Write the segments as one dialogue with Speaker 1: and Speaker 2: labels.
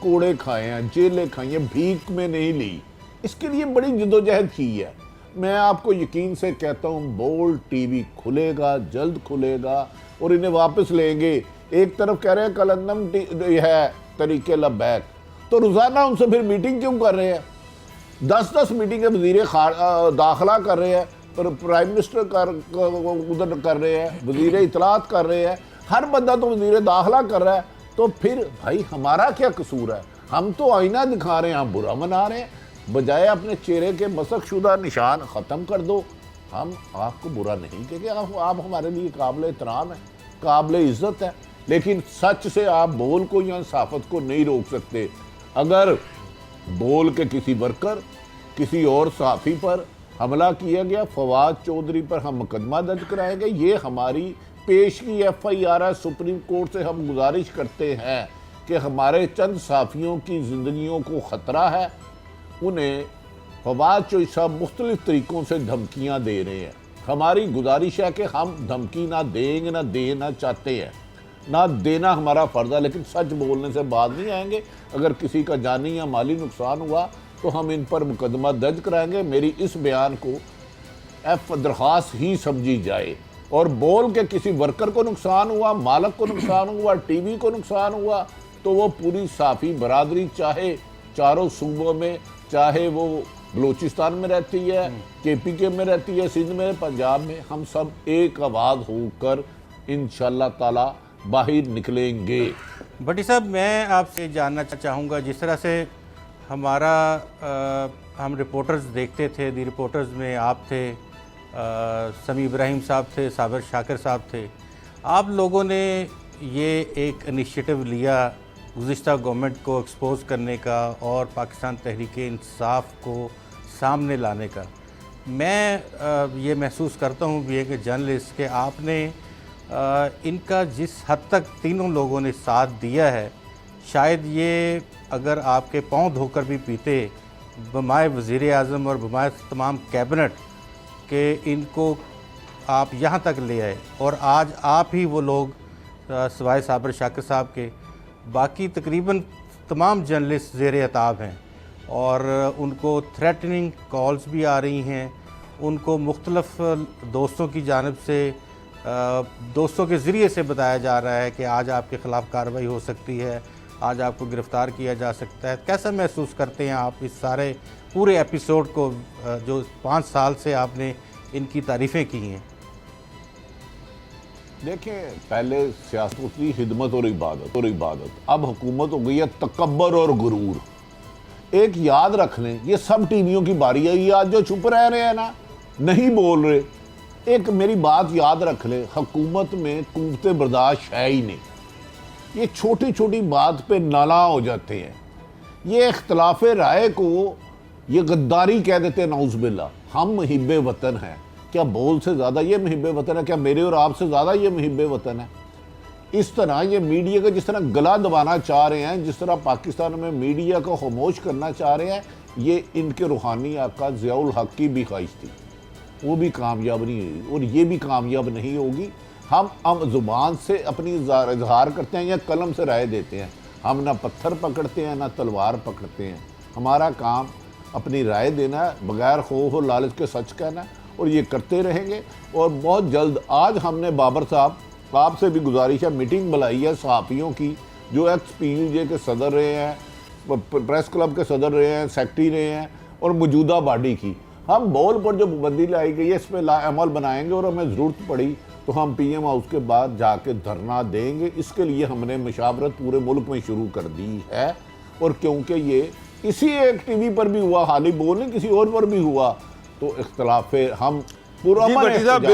Speaker 1: کوڑے کھائے ہیں, جیلیں کھائی ہیں, بھیک میں نہیں لی. اس کے لیے بڑی جدوجہد کی ہے. میں آپ کو یقین سے کہتا ہوں بولڈ ٹی وی کھلے گا, جلد کھلے گا, اور انہیں واپس لیں گے. ایک طرف کہہ رہے ہیں کلندم ہے طریقے لبیک, تو روزانہ ان سے پھر میٹنگ کیوں کر رہے ہیں؟ 10 میٹنگیں وزیر داخلہ کر رہے ہیں, پرائم منسٹر ادھر کر رہے ہیں, وزیر اطلاعات کر رہے ہیں, ہر بندہ تو وزیر داخلہ کر رہا ہے. تو پھر بھائی ہمارا کیا قصور ہے؟ ہم تو آئینہ دکھا رہے ہیں, ہم برا منا رہے ہیں. بجائے اپنے چہرے کے مسخ شدہ نشان ختم کر دو. ہم آپ کو برا نہیں کہتے, آپ ہمارے لیے قابل احترام ہیں, قابل عزت ہے, لیکن سچ سے آپ بول کو یا صحافت کو نہیں روک سکتے. اگر بول کے کسی ورکر, کسی اور صحافی پر حملہ کیا گیا, فواد چودھری پر ہم مقدمہ درج کرائیں گے. یہ ہماری پیش کی FIR ہے. سپریم کورٹ سے ہم گزارش کرتے ہیں کہ ہمارے چند صحافیوں کی زندگیوں کو خطرہ ہے. انہیں فواد چودھری صاحب مختلف طریقوں سے دھمکیاں دے رہے ہیں. ہماری گزارش ہے کہ ہم دھمکی نہ دیں گے, نہ دینا چاہتے ہیں, نہ دینا ہمارا فرض ہے, لیکن سچ بولنے سے بعد نہیں آئیں گے. اگر کسی کا جانی یا مالی نقصان ہوا تو ہم ان پر مقدمہ درج کرائیں گے. میری اس بیان کو درخواست ہی سمجھی جائے. اور بول کے کسی ورکر کو نقصان ہوا, مالک کو نقصان ہوا, ٹی وی کو نقصان ہوا, تو وہ پوری صحافی برادری, چاہے چاروں صوبوں میں, چاہے وہ بلوچستان میں رہتی ہے, KPK میں رہتی ہے, سندھ میں, پنجاب میں, ہم سب ایک آواز ہو کر انشاءاللہ تعالی باہر نکلیں گے.
Speaker 2: بھٹی صاحب, میں آپ سے جاننا چاہوں گا, جس طرح سے ہم رپورٹرز دیکھتے تھے, دی رپورٹرز میں آپ تھے, سمیع ابراہیم صاحب تھے, صابر شاکر صاحب تھے, آپ لوگوں نے یہ ایک انیشیٹو لیا گزشتہ گورنمنٹ کو ایکسپوز کرنے کا اور پاکستان تحریک انصاف کو سامنے لانے کا. میں یہ محسوس کرتا ہوں بھی ایک جرنلسٹ کہ آپ نے ان کا جس حد تک تینوں لوگوں نے ساتھ دیا ہے, شاید یہ اگر آپ کے پاؤں دھو کر بھی پیتے بمائے وزیر اعظم اور بمائے تمام کیبنٹ کہ ان کو آپ یہاں تک لے آئے, اور آج آپ ہی وہ لوگ سوائے صابر شاکر صاحب کے باقی تقریباً تمام جرنلسٹ زیر عتاب ہیں, اور ان کو تھریٹننگ کالز بھی آ رہی ہیں. ان کو مختلف دوستوں کی جانب سے, دوستوں کے ذریعے سے بتایا جا رہا ہے کہ آج آپ کے خلاف کارروائی ہو سکتی ہے, آج آپ کو گرفتار کیا جا سکتا ہے. کیسا محسوس کرتے ہیں آپ اس سارے پورے ایپیسوڈ کو, جو 5 سال سے آپ نے ان کی تعریفیں کی ہیں؟
Speaker 1: دیکھیں, پہلے سیاست کی خدمت اور عبادت, اب حکومت ہو گئی ہے تکبر اور غرور. ایک یاد رکھ لیں, یہ سب ٹی ویوں کی باری ہے. یہ آج جو چھپ رہے ہیں نا, نہیں بول رہے, ایک میری بات یاد رکھ لیں, حکومت میں قوت برداشت ہے ہی نہیں. یہ چھوٹی چھوٹی بات پہ نالاں ہو جاتے ہیں. یہ اختلاف رائے کو یہ غداری کہہ دیتے ہیں, نعوذ باللہ. ہم محب وطن ہیں, کیا بول سے زیادہ یہ محب وطن ہے؟ کیا میرے اور آپ سے زیادہ یہ محب وطن ہے؟ اس طرح یہ میڈیا کا جس طرح گلا دبانا چاہ رہے ہیں, جس طرح پاکستان میں میڈیا کو خاموش کرنا چاہ رہے ہیں, یہ ان کے روحانی آقا ضیاء الحق کی بھی خواہش تھی. وہ بھی کامیاب نہیں ہوئی, اور یہ بھی کامیاب نہیں ہوگی. ہم زبان سے اپنی اظہار کرتے ہیں یا قلم سے رائے دیتے ہیں. ہم نہ پتھر پکڑتے ہیں نہ تلوار پکڑتے ہیں. ہمارا کام اپنی رائے دینا ہے, بغیر خوف اور لالچ کے سچ کہنا ہے, اور یہ کرتے رہیں گے. اور بہت جلد, آج ہم نے بابر صاحب, آپ سے بھی گزارش ہے, میٹنگ بلائی ہے صحافیوں کی, جو XPUJ کے صدر رہے ہیں, پریس کلب کے صدر رہے ہیں, سیکٹری رہے ہیں, اور موجودہ باڈی کی. ہم بول پر جو پابندی لائی گئی ہے اس پہ عمل بنائیں گے, اور ہمیں ضرورت پڑی تو ہم PM ہاؤس کے بعد جا کے دھرنا دیں گے. اس کے لیے ہم نے مشاورت پورے ملک میں شروع کر دی ہے. اور کیونکہ یہ اسی ایک ٹی وی پر بھی ہوا, حالی بول نہیں کسی اور پر بھی ہوا, تو اختلاف ہم پورا
Speaker 3: جی بھٹی صاحب,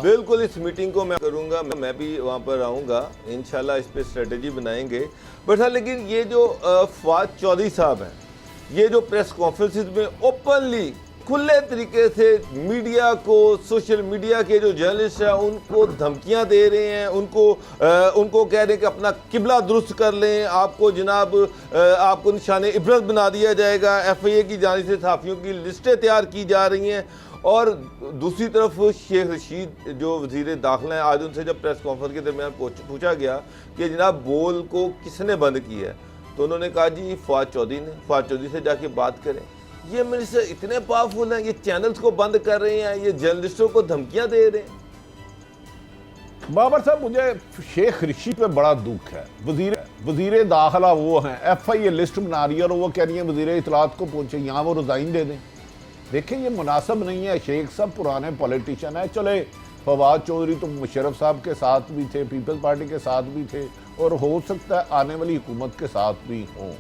Speaker 3: بالکل اس میٹنگ کو میں کروں گا, میں بھی وہاں پر آؤں گا انشاءاللہ, اس پہ اسٹریٹجی بنائیں گے. بٹ ہاں, لیکن یہ جو فواد چودھری صاحب ہیں, یہ جو پریس کانفرنسز میں اوپنلی کھلے طریقے سے میڈیا کو, سوشل میڈیا کے جو جرنلسٹ ہیں ان کو دھمکیاں دے رہے ہیں, ان کو کہہ رہے ہیں کہ اپنا قبلہ درست کر لیں, آپ کو جناب آپ کو نشان عبرت بنا دیا جائے گا. FIA کی جانب سے صحافیوں کی لسٹیں تیار کی جا رہی ہیں. اور دوسری طرف شیخ رشید جو وزیر داخلہ ہیں, آج ان سے جب پریس کانفرنس کے درمیان پوچھا گیا کہ جناب بول کو کس نے بند کیا ہے, تو انہوں نے کہا جی فواد چودھری سے جا کے بات کریں. یہ منسٹر اتنے پاورفل ہیں, یہ چینلز کو بند کر رہے ہیں, یہ جرنلسٹوں کو دھمکیاں دے رہے ہیں.
Speaker 1: بابر صاحب مجھے شیخ رشی پہ بڑا دکھ ہے. وزیر داخلہ وہ ہیں, ایف آئی اے لسٹ بنا رہی ہے اور وہ کہہ رہی ہیں وزیر اطلاعات کو پہنچے, یہاں وہ ریزائن دے دیں. دیکھیں یہ مناسب نہیں ہے. شیخ صاحب پرانے پولیٹیشن ہیں, چلے فواد چودھری تو مشرف صاحب کے ساتھ بھی تھے, پیپلز پارٹی کے ساتھ بھی تھے, اور ہو سکتا ہے آنے والی حکومت کے ساتھ بھی ہوں.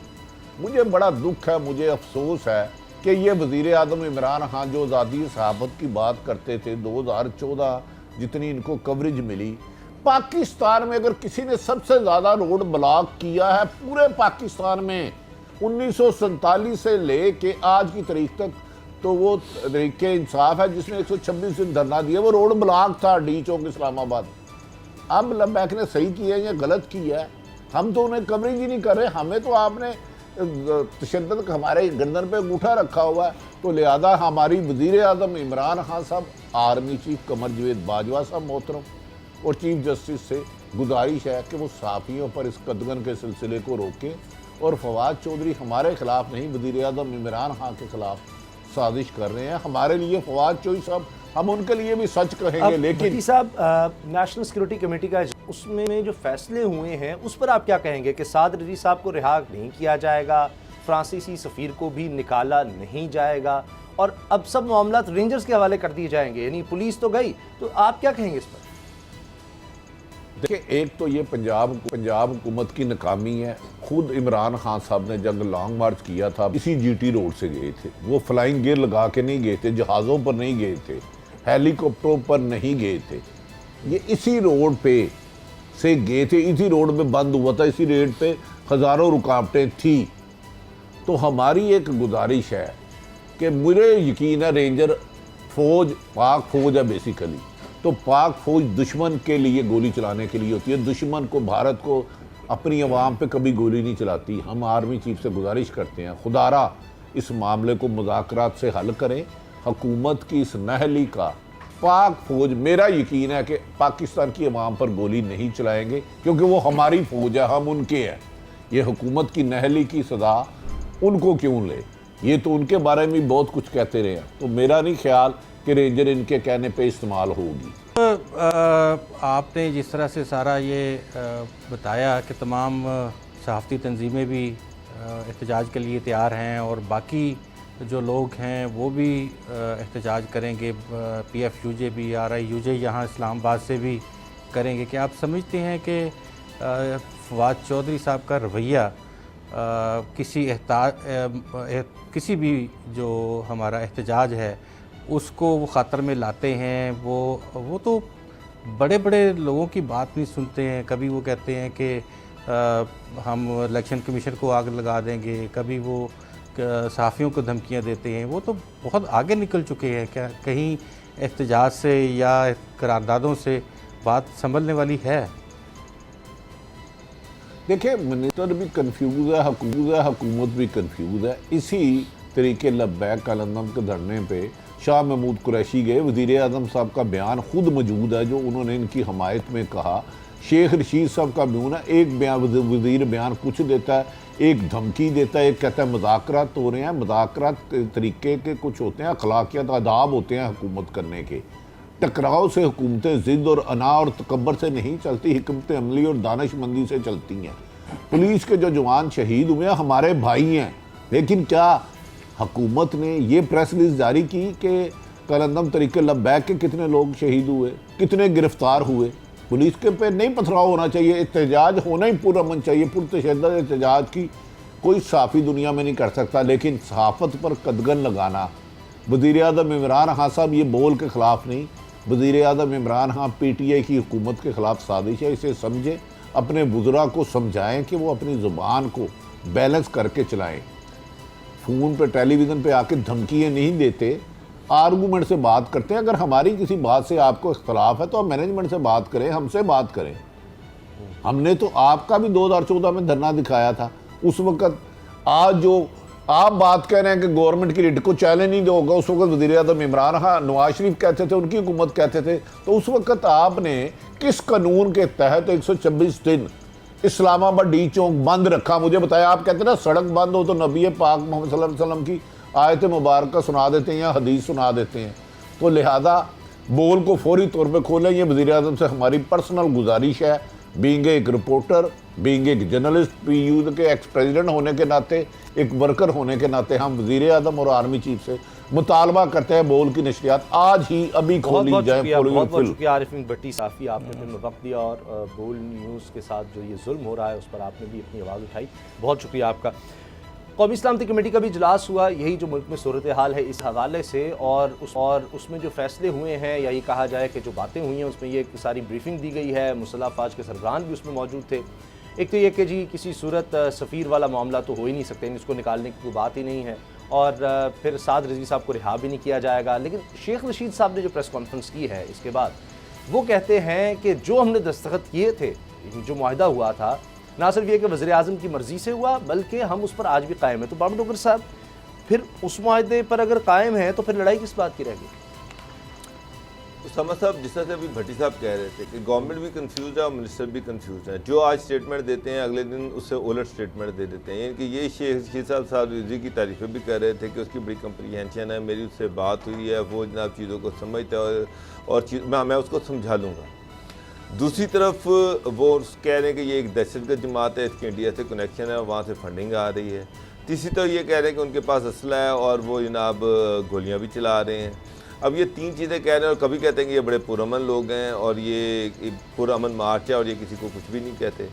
Speaker 1: مجھے بڑا دکھ ہے, مجھے افسوس ہے کہ یہ وزیر اعظم عمران خان جو آزادی صحافت کی بات کرتے تھے 2014 جتنی ان کو کوریج ملی, پاکستان میں اگر کسی نے سب سے زیادہ روڈ بلاک کیا ہے پورے پاکستان میں 1947 سے لے کے آج کی تاریخ تک, تو وہ تحریک انصاف ہے جس نے 126 دن دھرنا دیا. وہ روڈ بلاک تھا ڈی چوک اسلام آباد. اب لبیک نے صحیح کیا ہے یا غلط کیا ہے, ہم تو انہیں کوریج ہی نہیں کر رہے. ہمیں تو آپ نے تشدد ہمارے گردن پہ انگوٹھا رکھا ہوا ہے. تو لہذا ہماری وزیر اعظم عمران خان صاحب, آرمی چیف قمر جاوید باجوہ صاحب محترم اور چیف جسٹس سے گزارش ہے کہ وہ صحافیوں پر اس قدغن کے سلسلے کو روکیں. اور فواد چودھری ہمارے خلاف نہیں, وزیر اعظم عمران خان کے خلاف سازش کر رہے ہیں. ہمارے لیے فواد چودھری صاحب, ہم ان کے لیے بھی سچ کہیں گے. لیکن
Speaker 4: صاحب نیشنل سیکورٹی کمیٹی کا اس میں جو فیصلے ہوئے ہیں اس پر آپ کیا کہیں گے کہ سعد رضوی صاحب کو رہا نہیں کیا جائے گا, فرانسیسی سفیر کو بھی نکالا نہیں جائے گا, اور اب سب معاملات رینجرز کے حوالے کر دیے جائیں گے, یعنی پولیس تو گئی, تو آپ کیا کہیں گے اس پر؟
Speaker 1: دیکھیں ایک تو یہ پنجاب حکومت کی ناکامی ہے. خود عمران خان صاحب نے جب لانگ مارچ کیا تھا اسی جی ٹی روڈ سے گئے تھے. وہ فلائنگ گیئر لگا کے نہیں گئے تھے, جہازوں پر نہیں گئے تھے, ہیلی کاپٹروں پر نہیں گئے تھے. یہ اسی روڈ پہ سے گئے تھے, اسی روڈ پہ بند ہوا تھا, اسی ریٹ پہ ہزاروں رکاوٹیں تھیں. تو ہماری ایک گزارش ہے کہ مجھے یقین ہے رینجر فوج پاک فوج ہے بیسیکلی, تو پاک فوج دشمن کے لیے گولی چلانے کے لیے ہوتی ہے. دشمن کو, بھارت کو, اپنی عوام پہ کبھی گولی نہیں چلاتی. ہم آرمی چیف سے گزارش کرتے ہیں خدارا اس معاملے کو مذاکرات سے حل کریں. حکومت کی اس نااہلی کا پاک فوج, میرا یقین ہے کہ پاکستان کی عوام پر گولی نہیں چلائیں گے, کیونکہ وہ ہماری فوج ہے, ہم ان کے ہیں. یہ حکومت کی نااہلی کی سزا ان کو کیوں لے, یہ تو ان کے بارے میں بہت کچھ کہتے رہے ہیں. تو میرا نہیں خیال کہ رینجر ان کے کہنے پہ استعمال ہوگی.
Speaker 2: آپ نے جس طرح سے سارا یہ بتایا کہ تمام صحافتی تنظیمیں بھی احتجاج کے لیے تیار ہیں اور باقی جو لوگ ہیں وہ بھی احتجاج کریں گے, پی ایف یو جے بھی, آر آئی یو جے یہاں اسلام آباد سے بھی کریں گے, کہ آپ سمجھتے ہیں کہ فواد چودھری صاحب کا رویہ کسی بھی جو ہمارا احتجاج ہے اس کو وہ خاطر میں لاتے ہیں؟ وہ تو بڑے بڑے لوگوں کی بات نہیں سنتے ہیں. کبھی وہ کہتے ہیں کہ ہم الیکشن کمیشن کو آگ لگا دیں گے, کبھی وہ صحافیوں کو دھمکیاں دیتے ہیں. وہ تو بہت آگے نکل چکے ہیں. کیا کہیں احتجاج سے یا قراردادوں سے بات سنبھلنے والی ہے؟
Speaker 1: دیکھیں منسٹر بھی کنفیوز ہے, حکومت بھی کنفیوز ہے. اسی طریقے لبیک کالندم کے دھرنے پہ شاہ محمود قریشی گئے. وزیر اعظم صاحب کا بیان خود موجود ہے جو انہوں نے ان کی حمایت میں کہا. شیخ رشید صاحب کا بیان ہے, ایک وزیر بیان کچھ دیتا ہے, ایک دھمکی دیتا ہے, ایک کہتا ہے مذاکرات ہو رہے ہیں. مذاکرات طریقے کے کچھ ہوتے ہیں, اخلاقیات آداب ہوتے ہیں حکومت کرنے کے. ٹکراؤ سے حکومتیں ضد اور انا اور تکبر سے نہیں چلتی, حکمت عملی اور دانش مندی سے چلتی ہیں. پولیس کے جو جوان شہید ہوئے ہیں ہمارے بھائی ہیں, لیکن کیا حکومت نے یہ پریس ریلیز جاری کی کہ کالندم طریقے لبیک کے کتنے لوگ شہید ہوئے, کتنے گرفتار ہوئے؟ پولیس کے پہ نہیں پتھراؤ ہونا چاہیے, احتجاج ہونا ہی پرامن چاہیے. پرتشدد احتجاج کی کوئی صحافی دنیا میں نہیں کر سکتا, لیکن صحافت پر قدغن لگانا. وزیر اعظم عمران خان صاحب یہ بول کے خلاف نہیں, وزیر اعظم Imran Khan P T I کی حکومت کے خلاف سازش ہے. اسے سمجھے, اپنے وزراء کو سمجھائیں کہ وہ اپنی زبان کو بیلنس کر کے چلائیں. فون پہ ٹیلی ویژن پہ آ کے دھمکیاں نہیں دیتے, آرگومنٹ سے بات کرتے ہیں. اگر ہماری کسی بات سے آپ کو اختلاف ہے تو آپ مینجمنٹ سے بات کریں, ہم سے بات کریں. ہم نے تو آپ کا بھی 2014 میں دھرنا دکھایا تھا. اس وقت آج جو آپ بات کہہ رہے ہیں کہ گورنمنٹ کی ریٹ کو چیلنج نہیں ہوگا, اس وقت وزیر اعظم عمران خان, نواز شریف کہتے تھے, ان کی حکومت کہتے تھے. تو اس وقت آپ نے کس قانون کے تحت 126 دن اسلام آباد ڈی چونک بند رکھا. مجھے بتایا, آپ کہتے ہیں نا سڑک بند ہو تو نبی پاک محمد صلی اللہ علیہ وسلم کی آیت مبارکہ سنا دیتے ہیں یا حدیث سنا دیتے ہیں, تو لہذا بول کو فوری طور پہ کھولیں. یہ وزیر اعظم سے ہماری پرسنل گزارش ہے, بینگ ایک رپورٹر, بینگ ایک جرنلسٹ, پی یو کے ایکس پریزیڈنٹ ہونے کے ناطے, ایک ورکر ہونے کے ناطے ہم وزیر اعظم اور آرمی چیف سے مطالبہ کرتے ہیں بول کی نشریات آج ہی ابھی کھولی جائیں.
Speaker 4: بہت بہت شکریہ عارفین بھٹی صحافی, آپ نے ہمیں وقت دیا اور بول نیوز کے ساتھ جو یہ ظلم ہو رہا ہے اس پر آپ نے بھی اپنی آواز اٹھائی. بہت شکریہ آپ کا. قومی سلامتی کمیٹی کا بھی اجلاس ہوا, یہی جو ملک میں صورتحال ہے اس حوالے سے, اور اس میں جو فیصلے ہوئے ہیں, یا یہ کہا جائے کہ جو باتیں ہوئی ہیں اس میں یہ ساری بریفنگ دی گئی ہے. مسلح افواج کے سربراہان بھی اس میں موجود تھے. ایک تو یہ کہ جی کسی صورت سفیر والا معاملہ تو ہو ہی نہیں سکتے, اس کو نکالنے کی کوئی بات ہی نہیں ہے, اور پھر سعد رضوی صاحب کو رہا بھی نہیں کیا جائے گا. لیکن شیخ رشید صاحب نے جو پریس کانفرنس کی ہے اس کے بعد, وہ کہتے ہیں کہ جو ہم نے دستخط کیے تھے, جو معاہدہ ہوا تھا, نہ صرف یہ کہ وزیر اعظم کی مرضی سے ہوا بلکہ ہم اس پر آج بھی قائم ہیں. تو بابر ڈوگر صاحب, پھر اس معاہدے پر اگر قائم ہیں تو پھر لڑائی کس بات کی رہ گئی؟
Speaker 3: اسامہ صاحب, جس طرح سے ابھی بھٹی صاحب کہہ رہے تھے کہ گورنمنٹ بھی کنفیوز ہے اور منسٹر بھی کنفیوز ہیں. جو آج سٹیٹمنٹ دیتے ہیں اگلے دن اس سے الٹ سٹیٹمنٹ دے دیتے ہیں. یعنی کہ یہ شیخ رشید صاحب سعد رضوی کی تعریفیں بھی کر رہے تھے کہ اس کی بڑی کمپریہنشن ہے, میری اس سے بات ہوئی ہے, وہ جناب چیزوں کو سمجھتا ہے اور میں اس کو سمجھا لوں گا. دوسری طرف وہ کہہ رہے ہیں کہ یہ ایک دہشت گرد جماعت ہے, اس کی انڈیا سے کنیکشن ہے اور وہاں سے فنڈنگ آ رہی ہے. تیسری طرف یہ کہہ رہے ہیں کہ ان کے پاس اسلحہ ہے اور وہ جناب گولیاں بھی چلا رہے ہیں. اب یہ تین چیزیں کہہ رہے ہیں, اور کبھی کہتے ہیں کہ یہ بڑے پرامن لوگ ہیں اور یہ پرامن مارچ ہے اور یہ کسی کو کچھ بھی نہیں کہتے.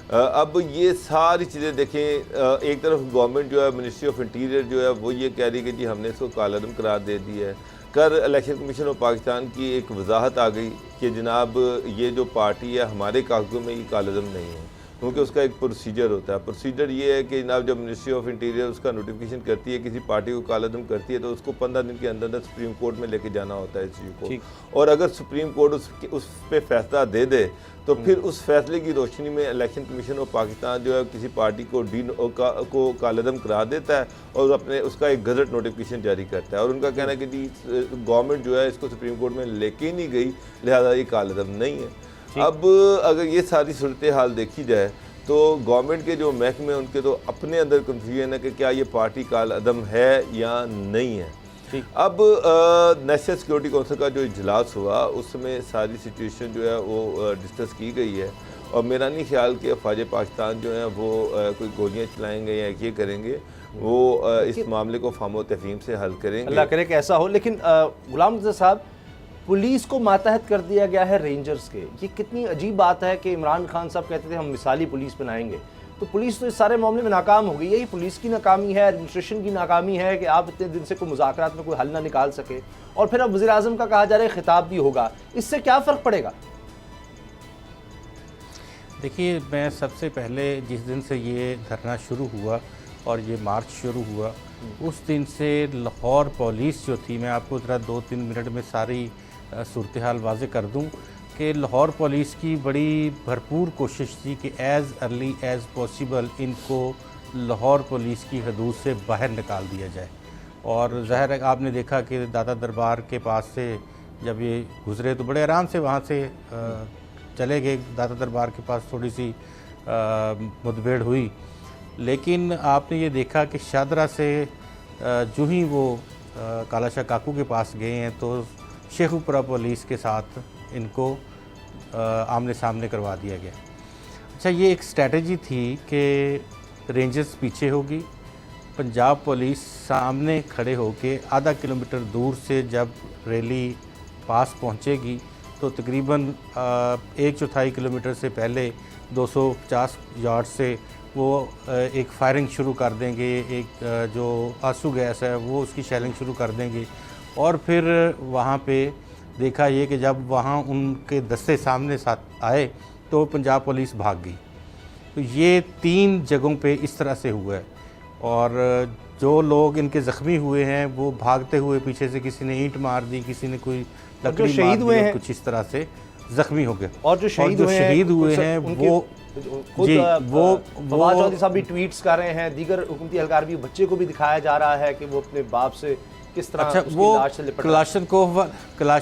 Speaker 3: اب یہ ساری چیزیں دیکھیں, ایک طرف گورنمنٹ جو ہے, منسٹری آف انٹیریئر جو ہے, وہ یہ کہہ رہی ہے کہ جی ہم نے اس کو کالعدم قرار دے دی ہے. کل الیکشن کمیشن آف پاکستان کی ایک وضاحت آ گئی کہ جناب یہ جو پارٹی ہے ہمارے کاغذوں میں یہ کالعدم نہیں ہے, کیونکہ اس کا ایک پروسیجر ہوتا ہے. پروسیجر یہ ہے کہ جناب جب منسٹری آف انٹیریئر اس کا نوٹیفیکیشن کرتی ہے, کسی پارٹی کو کالعدم کرتی ہے, تو اس کو 15 دن کے اندر سپریم کورٹ میں لے کے جانا ہوتا ہے اس چیز کو. اور اگر سپریم کورٹ اس پہ فیصلہ دے دے تو پھر اس فیصلے کی روشنی میں الیکشن کمیشن آف پاکستان جو ہے کسی پارٹی کو کالعدم قرار دیتا ہے اور اپنے اس کا ایک گزٹ نوٹیفیکیشن جاری کرتا ہے. اور ان کا کہنا ہے کہ جی گورنمنٹ جو ہے اس کو سپریم کورٹ میں لے کے نہیں گئی, لہذا یہ کالعدم نہیں ہے. اب اگر یہ ساری صورتحال دیکھی جائے تو گورنمنٹ کے جو محکمے ان کے تو اپنے اندر کنفیوژن ہے کہ کیا یہ پارٹی کالعدم ہے یا نہیں ہے. اب نیشنل سیکورٹی کونسل کا جو اجلاس ہوا اس میں ساری سچویشن جو ہے وہ ڈسکس کی گئی ہے, اور میرا نہیں خیال کہ افواج پاکستان جو ہیں وہ کوئی گولیاں چلائیں گے یا یہ کریں گے, وہ اس معاملے کو فہم و تفہیم سے حل کریں گے.
Speaker 4: اللہ کرے کہ ایسا ہو. لیکن غلام رضا صاحب, پولیس کو ماتحت کر دیا گیا ہے رینجرز کے, یہ کتنی عجیب بات ہے کہ عمران خان صاحب کہتے تھے ہم مثالی پولیس بنائیں گے, تو پولیس تو اس سارے معاملے میں ناکام ہو گئی. یہی پولیس کی ناکامی ہے, ایڈمنسٹریشن کی ناکامی ہے کہ آپ اتنے دن سے کوئی مذاکرات میں کوئی حل نہ نکال سکے, اور پھر اب وزیر اعظم کا کہا جا رہا ہے خطاب بھی ہوگا. اس سے کیا فرق پڑے گا؟
Speaker 2: دیکھیے, میں سب سے پہلے جس دن سے یہ دھرنا شروع ہوا اور یہ مارچ شروع ہوا اس دن سے لاہور پولیس جو تھی, میں آپ کو ذرا 2-3 منٹ میں ساری صورتحال واضح کر دوں کہ لاہور پولیس کی بڑی بھرپور کوشش تھی کہ as early as possible in کو لاہور پولیس کی حدود سے باہر نکال دیا جائے. اور ظاہر ہے آپ نے دیکھا کہ دادا دربار کے پاس سے جب یہ گزرے تو بڑے آرام سے وہاں سے چلے گئے. دادا دربار کے پاس تھوڑی سی مدبھیڑ ہوئی, لیکن آپ نے یہ دیکھا کہ شادرہ سے جو ہی وہ کالا شاہ کاکو کے پاس گئے ہیں تو شیخوپورہ پولیس کے ساتھ ان کو آمنے سامنے کروا دیا گیا. اچھا, یہ ایک اسٹریٹجی تھی کہ رینجرز پیچھے ہوگی, پنجاب پولیس سامنے کھڑے ہو کے آدھا کلومیٹر دور سے جب ریلی پاس پہنچے گی تو تقریباً 1/4 کلومیٹر سے پہلے 250 یارڈ سے وہ ایک فائرنگ شروع کر دیں گے, ایک جو آنسو گیس ہے وہ اس کی شیلنگ شروع کر دیں گے. اور پھر وہاں پہ دیکھا یہ کہ جب وہاں ان کے دستے سامنے ساتھ آئے تو پنجاب پولیس بھاگ گئی. تو یہ 3 جگہوں پہ اس طرح سے ہوا ہے, اور جو لوگ ان کے زخمی ہوئے ہیں وہ بھاگتے ہوئے پیچھے سے کسی نے اینٹ مار دی, کسی نے کوئی لکڑی مار دی, کچھ اس طرح سے زخمی ہو گئے.
Speaker 4: اور جو شہید ہوئے ہیں وہ فواد چودھری صاحب بھی ٹویٹس کر رہے ہیں, دیگر حکومتی اہلکار بھی, بچے کو بھی دکھایا جا رہا ہے کہ وہ اپنے باپ سے کس طرح اس کی لاش سے لپٹ رہا ہے.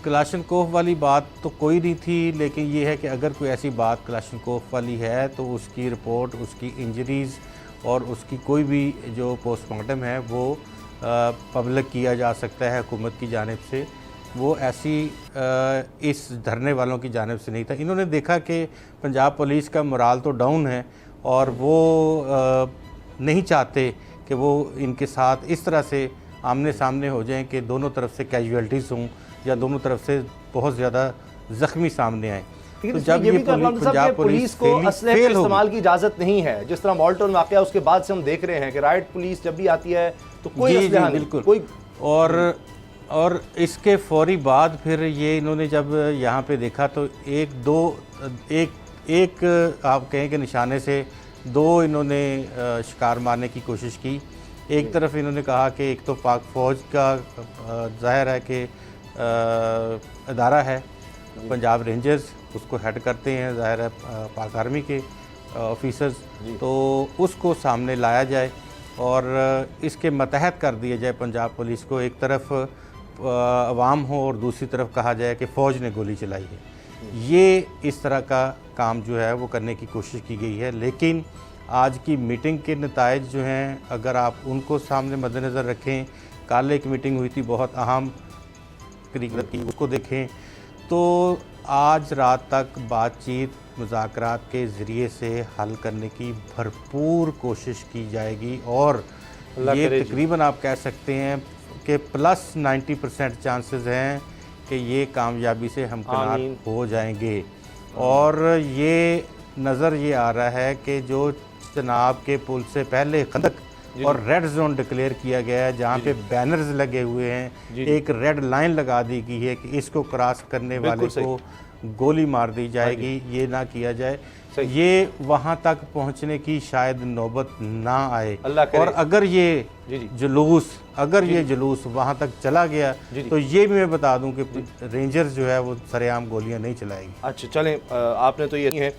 Speaker 2: کلاشنکوف والی بات تو کوئی نہیں تھی، لیکن یہ ہے کہ اگر کوئی ایسی بات کلاشنکوف والی ہے تو اس کی رپورٹ، اس کی انجریز اور اس کی کوئی بھی جو پوسٹ مارٹم ہے وہ پبلک کیا جا سکتا ہے حکومت کی جانب سے. وہ ایسی اس دھرنے والوں کی جانب سے نہیں تھا. انہوں نے دیکھا کہ پنجاب پولیس کا مورال تو ڈاؤن ہے اور وہ نہیں چاہتے کہ وہ ان کے ساتھ اس طرح سے آمنے سامنے ہو جائیں کہ دونوں طرف سے کیجویلٹیز ہوں یا دونوں طرف سے بہت زیادہ زخمی سامنے آئیں. تو جب یہ
Speaker 4: پنجاب پولیس کو اسلحے کے استعمال کی اجازت نہیں ہے، جس طرح مالٹون واقعہ اس کے بعد سے ہم دیکھ رہے ہیں کہ رائٹ پولیس جب بھی آتی ہے تو کوئی اسلحہ نہیں،
Speaker 2: بالکل. اور اس کے فوری بعد پھر یہ انہوں نے جب یہاں پہ دیکھا تو ایک آپ کہیں کہ نشانے سے دو انہوں نے شکار مارنے کی کوشش کی. ایک طرف انہوں نے کہا کہ ایک تو پاک فوج کا ظاہر ہے کہ ادارہ ہے پنجاب رینجرز، اس کو ہیڈ کرتے ہیں ظاہر ہے پاک آرمی کے آفیسرز، تو اس کو سامنے لایا جائے اور اس کے متحد کر دیا جائے پنجاب پولیس کو. ایک طرف عوام ہو اور دوسری طرف کہا جائے کہ فوج نے گولی چلائی ہے. یہ اس طرح کا کام جو ہے وہ کرنے کی کوشش کی گئی ہے. لیکن آج کی میٹنگ کے نتائج جو ہیں اگر آپ ان کو سامنے مد نظر رکھیں، کل ایک میٹنگ ہوئی تھی بہت اہم طریقے کی، اس کو دیکھیں تو آج رات تک بات چیت مذاکرات کے ذریعے سے حل کرنے کی بھرپور کوشش کی جائے گی اور یہ تقریباً آپ کہہ سکتے ہیں کہ +90% چانسز ہیں کہ یہ کامیابی سے ہمکنار ہو جائیں گے. اور یہ نظر یہ آ رہا ہے کہ جو چناب کے پل سے پہلے خندق اور ریڈ زون ڈکلیئر کیا گیا ہے جہاں پہ بینرز لگے ہوئے ہیں، ایک ریڈ لائن لگا دی گئی ہے کہ اس کو کراس کرنے والے کو گولی مار دی جائے گی، یہ نہ کیا جائے. یہ وہاں تک پہنچنے کی شاید نوبت نہ آئے. اور اگر یہ جلوس وہاں تک چلا گیا تو یہ بھی میں بتا دوں کہ رینجرز جو ہے وہ سرے عام گولیاں نہیں چلائے گی.
Speaker 4: اچھا چلیں، آپ نے تو یہ ہے.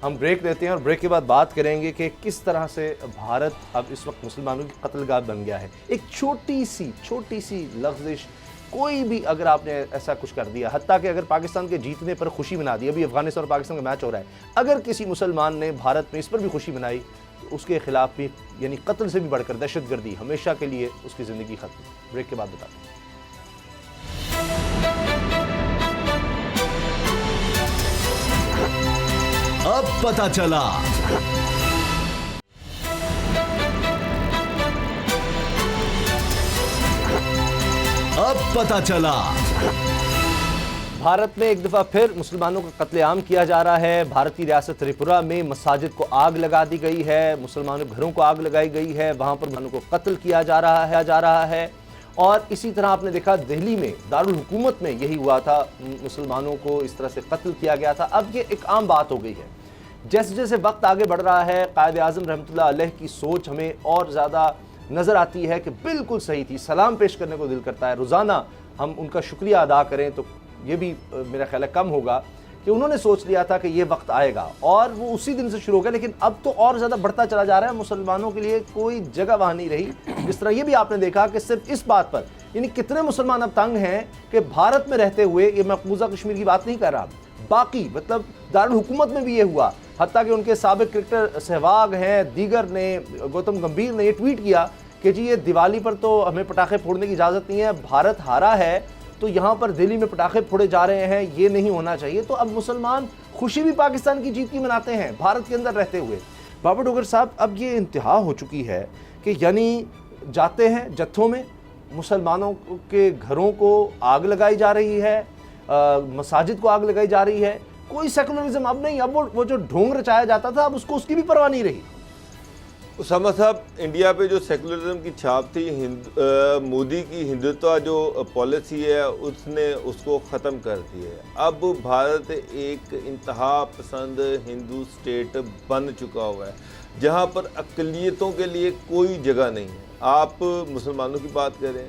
Speaker 4: ہم بریک لیتے ہیں اور بریک کے بعد بات کریں گے کہ کس طرح سے بھارت اب اس وقت مسلمانوں کی قتل گاہ بن گیا ہے. ایک چھوٹی سی لغزش، کوئی بھی اگر آپ نے ایسا کچھ کر دیا، حتیٰ کہ اگر پاکستان کے جیتنے پر خوشی منا دی، ابھی افغانستان اور پاکستان کا میچ ہو رہا ہے، اگر کسی مسلمان نے بھارت میں اس پر بھی خوشی منائی تو اس کے خلاف بھی یعنی قتل سے بھی بڑھ کر دہشت گردی، ہمیشہ کے لیے اس کی زندگی ختم. بریک کے بعد بتاتے ہیں.
Speaker 5: اب پتہ چلا
Speaker 4: بھارت میں ایک دفعہ پھر مسلمانوں کا قتل عام کیا جا رہا ہے. بھارتی ریاست تریپورہ میں مساجد کو آگ لگا دی گئی ہے، مسلمانوں کے گھروں کو آگ لگائی گئی ہے، وہاں پر مسلمانوں کو قتل کیا جا رہا ہے. اور اسی طرح آپ نے دیکھا دہلی میں دارالحکومت میں یہی ہوا تھا، مسلمانوں کو اس طرح سے قتل کیا گیا تھا. اب یہ ایک عام بات ہو گئی ہے. جیسے جیسے وقت آگے بڑھ رہا ہے، قائد اعظم رحمۃ اللہ علیہ کی سوچ ہمیں اور زیادہ نظر آتی ہے کہ بالکل صحیح تھی. سلام پیش کرنے کو دل کرتا ہے، روزانہ ہم ان کا شکریہ ادا کریں تو یہ بھی میرا خیال ہے کم ہوگا کہ انہوں نے سوچ لیا تھا کہ یہ وقت آئے گا اور وہ اسی دن سے شروع ہو گیا. لیکن اب تو اور زیادہ بڑھتا چلا جا رہا ہے، مسلمانوں کے لیے کوئی جگہ وہاں نہیں رہی. جس طرح یہ بھی آپ نے دیکھا کہ صرف اس بات پر یعنی کتنے مسلمان اب تنگ ہیں کہ بھارت میں رہتے ہوئے، یہ مقبوضہ کشمیر کی بات نہیں کر رہا، باقی مطلب دارالحکومت میں بھی یہ ہوا. حتیٰ کہ ان کے سابق کرکٹر سہواگ ہیں، دیگر نے، گوتم گمبھیر نے یہ ٹویٹ کیا کہ جی یہ دیوالی پر تو ہمیں پٹاخے پھوڑنے کی اجازت نہیں ہے، بھارت ہارا ہے تو یہاں پر دہلی میں پٹاخے پھوڑے جا رہے ہیں، یہ نہیں ہونا چاہیے. تو اب مسلمان خوشی بھی پاکستان کی جیت کی مناتے ہیں بھارت کے اندر رہتے ہوئے. بابر ڈوگر صاحب، اب یہ انتہا ہو چکی ہے کہ یعنی جاتے ہیں جتھوں میں، مسلمانوں کے گھروں کو آگ لگائی جا رہی ہے، مساجد کو آگ لگائی جا رہی ہے. کوئی سیکولرزم اب نہیں، اب وہ جو ڈھونگ رچایا جاتا تھا اب اس کی بھی پرواہ نہیں رہی.
Speaker 3: اسامہ صاحب، انڈیا پہ جو سیکولرزم کی چھاپ تھی، مودی کی ہندوتوا جو پالیسی ہے اس نے اس کو ختم کر دیا ہے. اب بھارت ایک انتہا پسند ہندو اسٹیٹ بن چکا ہوا ہے جہاں پر اقلیتوں کے لیے کوئی جگہ نہیں ہے. آپ مسلمانوں کی بات کریں،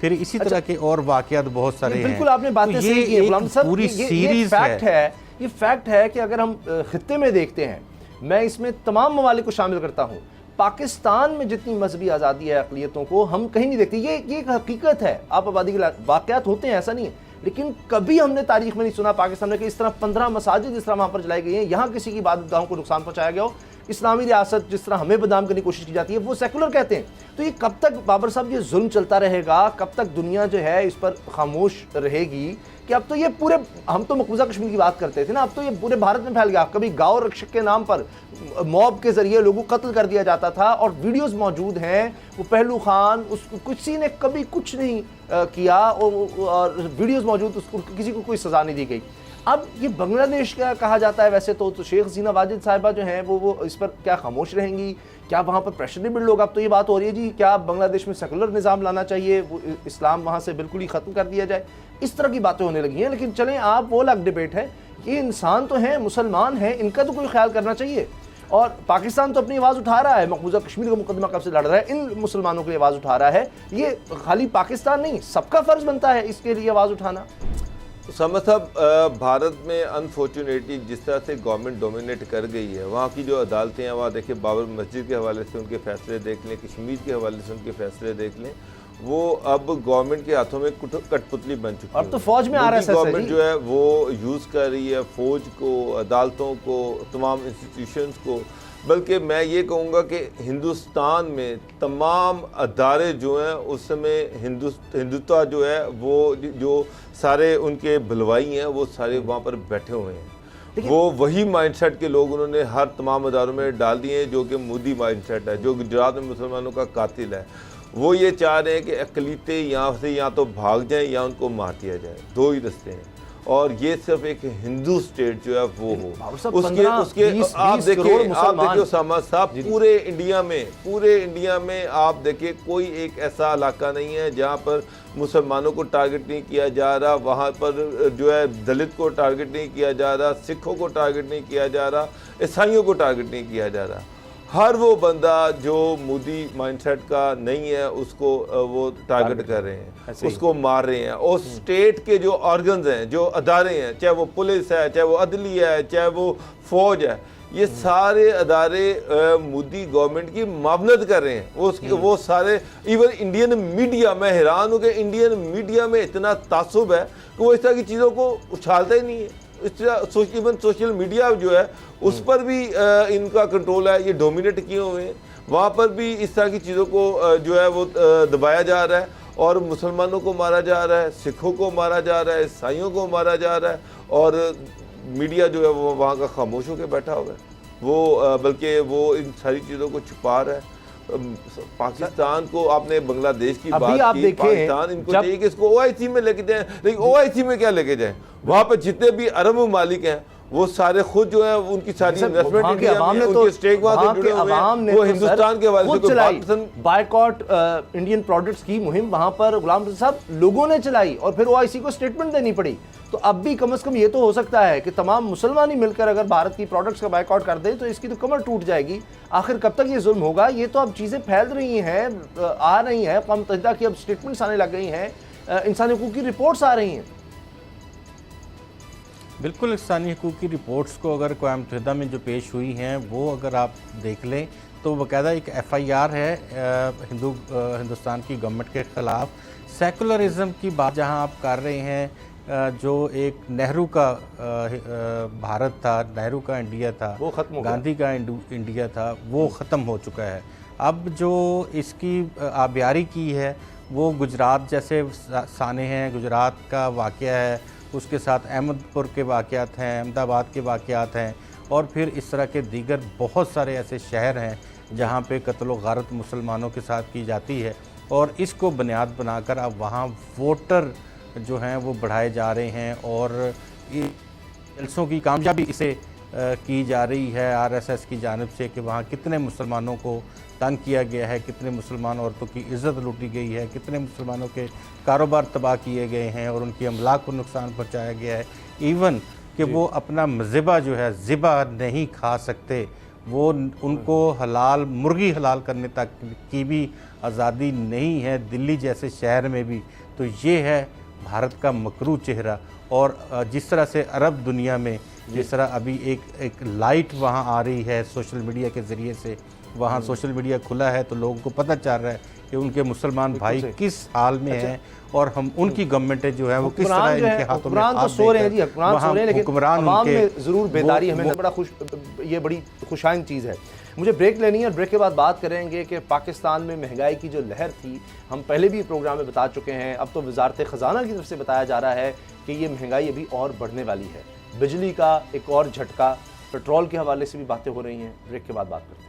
Speaker 2: پھر اسی طرح کے اور واقعات بہت سارے ہیں.
Speaker 4: بالکل آپ نے باتیں
Speaker 2: تو
Speaker 4: صحیح کی ہیں غلام صاحب.
Speaker 2: پوری
Speaker 4: یہ
Speaker 2: سیریز
Speaker 4: فیکٹ ہے, یہ فیکٹ ہے کہ اگر ہم خطے میں دیکھتے ہیں, میں اس میں تمام ممالک کو شامل کرتا ہوں, پاکستان میں جتنی مذہبی آزادی ہے اقلیتوں کو ہم کہیں نہیں دیکھتے. یہ ایک حقیقت ہے, آپ آبادی کے واقعات ہوتے ہیں, ایسا نہیں ہے, لیکن کبھی ہم نے تاریخ میں نہیں سنا پاکستان میں کہ اس طرح 15 مساجد اس طرح وہاں پر جلائی گئی ہیں, یہاں کسی کی عبادت گاہوں کو نقصان پہنچایا گیا ہو. اسلامی ریاست جس طرح ہمیں بدنام کرنے کی کوشش کی جاتی ہے وہ سیکولر کہتے ہیں. تو یہ کب تک بابر صاحب یہ ظلم چلتا رہے گا, کب تک دنیا جو ہے اس پر خاموش رہے گی؟ کہ اب تو یہ پورے, ہم تو مقبوضہ کشمیر کی بات کرتے تھے نا, اب تو یہ پورے بھارت میں پھیل گیا. کبھی گاؤں رکشک کے نام پر موب کے ذریعے لوگوں کو قتل کر دیا جاتا تھا, اور ویڈیوز موجود ہیں. وہ پہلو خان, اس کو کسی نے کبھی کچھ نہیں کیا, اور ویڈیوز موجود, اس کو کسی کو کوئی سزا نہیں دی گئی. اب یہ بنگلہ دیش کا کہا جاتا ہے ویسے تو شیخ حسینہ واجد صاحبہ جو ہیں وہ اس پر کیا خاموش رہیں گی؟ کیا وہاں پر پریشر نہیں بلڈ ہوگا؟ اب تو یہ بات ہو رہی ہے جی کیا بنگلہ دیش میں سیکولر نظام لانا چاہیے, وہ اسلام وہاں سے بالکل ہی ختم کر دیا جائے, اس طرح کی باتیں ہونے لگی ہیں. لیکن چلیں آپ وہ الگ ڈیبیٹ ہے, یہ انسان تو ہیں, مسلمان ہیں, ان کا تو کوئی خیال کرنا چاہیے. اور پاکستان تو اپنی آواز اٹھا رہا ہے, مقبوضہ کشمیر کا مقدمہ کب سے لڑ رہا ہے, ان مسلمانوں کے لیے آواز اٹھا رہا ہے. یہ خالی پاکستان نہیں, سب کا فرض بنتا ہے اس کے لیے آواز اٹھانا.
Speaker 3: اسامہ صاحب, بھارت میں انفارچونیٹلی جس طرح سے گورنمنٹ ڈومینیٹ کر گئی ہے, وہاں کی جو عدالتیں ہیں, وہاں دیکھیں بابر مسجد کے حوالے سے ان کے فیصلے دیکھ لیں, کشمیر کے حوالے سے ان کے فیصلے دیکھ لیں, وہ اب گورنمنٹ کے ہاتھوں میں کٹ پتلی بن چکی ہے.
Speaker 4: اب تو فوج میں آ رہا ہے,
Speaker 3: گورنمنٹ جو ہے وہ یوز کر رہی ہے فوج کو, عدالتوں کو, تمام انسٹیٹیوشنز کو. بلکہ میں یہ کہوں گا کہ ہندوستان میں تمام ادارے جو ہیں اس میں ہندوتوا جو ہے وہ جو سارے ان کے بلوائی ہیں وہ سارے وہاں پر بیٹھے ہوئے ہیں. وہ وہی مائنڈ سیٹ کے لوگ انہوں نے ہر تمام اداروں میں ڈال دیے ہیں جو کہ مودی مائنڈ سیٹ ہے, جو گجرات میں مسلمانوں کا قاتل ہے. وہ یہ چاہ رہے ہیں کہ اقلیتیں یہاں سے یا تو بھاگ جائیں یا ان کو مار دیا جائے, دو ہی رستے ہیں. اور یہ صرف ایک ہندو اسٹیٹ جو ہے وہ ہو, اس کے آپ دیکھیں اسامہ صاحب, پورے انڈیا میں آپ دیکھیں کوئی ایک ایسا علاقہ نہیں ہے جہاں پر مسلمانوں کو ٹارگٹ نہیں کیا جا رہا, وہاں پر جو ہے دلت کو ٹارگٹ نہیں کیا جا رہا, سکھوں کو ٹارگٹ نہیں کیا جا رہا, عیسائیوں کو ٹارگٹ نہیں کیا جا رہا. ہر وہ بندہ جو مودی مائنڈ سیٹ کا نہیں ہے اس کو وہ ٹارگٹ کر رہے ہیں, اس کو مار رہے ہیں. اور اسٹیٹ کے جو آرگنز ہیں, جو ادارے ہیں, چاہے وہ پولیس ہے, چاہے وہ عدلیہ ہے, چاہے وہ فوج ہے, یہ سارے ادارے مودی گورنمنٹ کی معاونت کر رہے ہیں. وہ سارے, ایون انڈین میڈیا, میں حیران ہوں کہ انڈین میڈیا میں اتنا تعصب ہے کہ وہ اس طرح کی چیزوں کو اچھالتا ہی نہیں ہے. اس طرح ایون سوشل میڈیا جو ہے اس پر بھی ان کا کنٹرول ہے, یہ ڈومینیٹ کیے ہوئے ہیں. وہاں پر بھی اس طرح کی چیزوں کو جو ہے وہ دبایا جا رہا ہے, اور مسلمانوں کو مارا جا رہا ہے, سکھوں کو مارا جا رہا ہے, عیسائیوں کو مارا جا رہا ہے, اور میڈیا جو ہے وہ وہاں کا خاموش ہو کے بیٹھا ہوا ہے. وہ بلکہ وہ ان ساری چیزوں کو چھپا رہا ہے. پاکستان کو, آپ نے بنگلہ دیش کی بات کی, پاکستان ان کو چاہیے کہ اس کو OIC میں لے کے جائیں, لیکن OIC میں کیا لے کے جائیں؟ وہاں پہ جتنے بھی عرب ممالک ہیں وہ سارے خود جو ہیں ان کی ساری انویسٹمنٹ انڈیا میں, ان کے سٹیک وہاں سے جڑے ہوئے ہیں, وہ ہندوستان کے حوالے سے کوئی پاکستان
Speaker 4: بائیکاٹ انڈین پروڈکٹس کی مہم وہاں پر غلام رضا صاحب لوگوں نے چلائی, اور پھر OIC کو سٹیٹمنٹ دینی پڑی. تو اب بھی کم از کم یہ تو ہو سکتا ہے کہ تمام مسلمان ہی مل کر اگر بھارت کی پروڈکٹس کا بائیکاٹ کر دیں تو اس کی تو کمر ٹوٹ جائے گی. آخر کب تک یہ ظلم ہوگا؟ یہ تو اب چیزیں پھیل رہی ہیں, آ رہی ہیں, اقوام متحدہ کی اب سٹیٹمنٹس آنے لگ گئی ہیں, انسانی حقوق کی رپورٹس آ رہی ہیں.
Speaker 2: بالکل, انسانی حقوق کی رپورٹس کو اگر اقوام متحدہ میں جو پیش ہوئی ہیں وہ اگر آپ دیکھ لیں تو باقاعدہ ایک FIR ہے ہندوستان کی گورنمنٹ کے خلاف. سیکولرزم کی بات جہاں آپ کر رہے ہیں, جو ایک نہرو کا بھارت تھا, نہرو کا انڈیا تھا,
Speaker 4: وہ ختم ہو گیا,
Speaker 2: گاندھی کا انڈیا تھا, وہ ختم ہو چکا ہے. اب جو اس کی آبیاری کی ہے وہ گجرات جیسے سانے ہیں, گجرات کا واقعہ ہے, اس کے ساتھ احمد پور کے واقعات ہیں, احمد آباد کے واقعات ہیں, اور پھر اس طرح کے دیگر بہت سارے ایسے شہر ہیں جہاں پہ قتل و غارت مسلمانوں کے ساتھ کی جاتی ہے. اور اس کو بنیاد بنا کر اب وہاں ووٹر جو ہیں وہ بڑھائے جا رہے ہیں, اور جلسوں کی کامیابی اسے کی جا رہی ہے RSS کی جانب سے کہ وہاں کتنے مسلمانوں کو تنگ کیا گیا ہے, کتنے مسلمان عورتوں کی عزت لوٹی گئی ہے, کتنے مسلمانوں کے کاروبار تباہ کیے گئے ہیں اور ان کی املاک کو نقصان پہنچایا گیا ہے. ایون کہ وہ اپنا ذبح جو ہے ذبح نہیں کھا سکتے, وہ ان کو حلال مرغی حلال کرنے تک کی بھی آزادی نہیں ہے دلی جیسے شہر میں بھی، تو یہ ہے بھارت کا مکروہ چہرہ۔ اور جس طرح سے عرب دنیا میں جس طرح ابھی ایک لائٹ وہاں آ رہی ہے سوشل میڈیا کے ذریعے سے، وہاں سوشل میڈیا کھلا ہے تو لوگوں کو پتہ چل رہا ہے کہ ان کے مسلمان بھائی کس حال میں ہیں، اور ہم ان کی گورنمنٹیں جو ہیں وہ کس طرح ان کے ہاتھوں میں
Speaker 4: حکمران تو سو رہے ہیں جی، حکمران سو رہے ہیں، لیکن
Speaker 2: حکمران
Speaker 4: عوام
Speaker 2: ان
Speaker 4: میں
Speaker 2: کے
Speaker 4: ضرور بیداری ہمیں یہ بڑی خوشائن چیز ہے۔ مجھے بریک لینی ہے، اور بریک کے بعد بات کریں گے کہ پاکستان میں مہنگائی کی جو لہر تھی، ہم پہلے بھی پروگرام میں بتا چکے ہیں، اب تو وزارت خزانہ کی طرف سے بتایا جا رہا ہے کہ یہ مہنگائی ابھی اور بڑھنے والی ہے۔ بجلی کا ایک اور جھٹکا، پیٹرول کے حوالے سے بھی باتیں ہو رہی ہیں، بریک کے بعد بات کرتے ہیں۔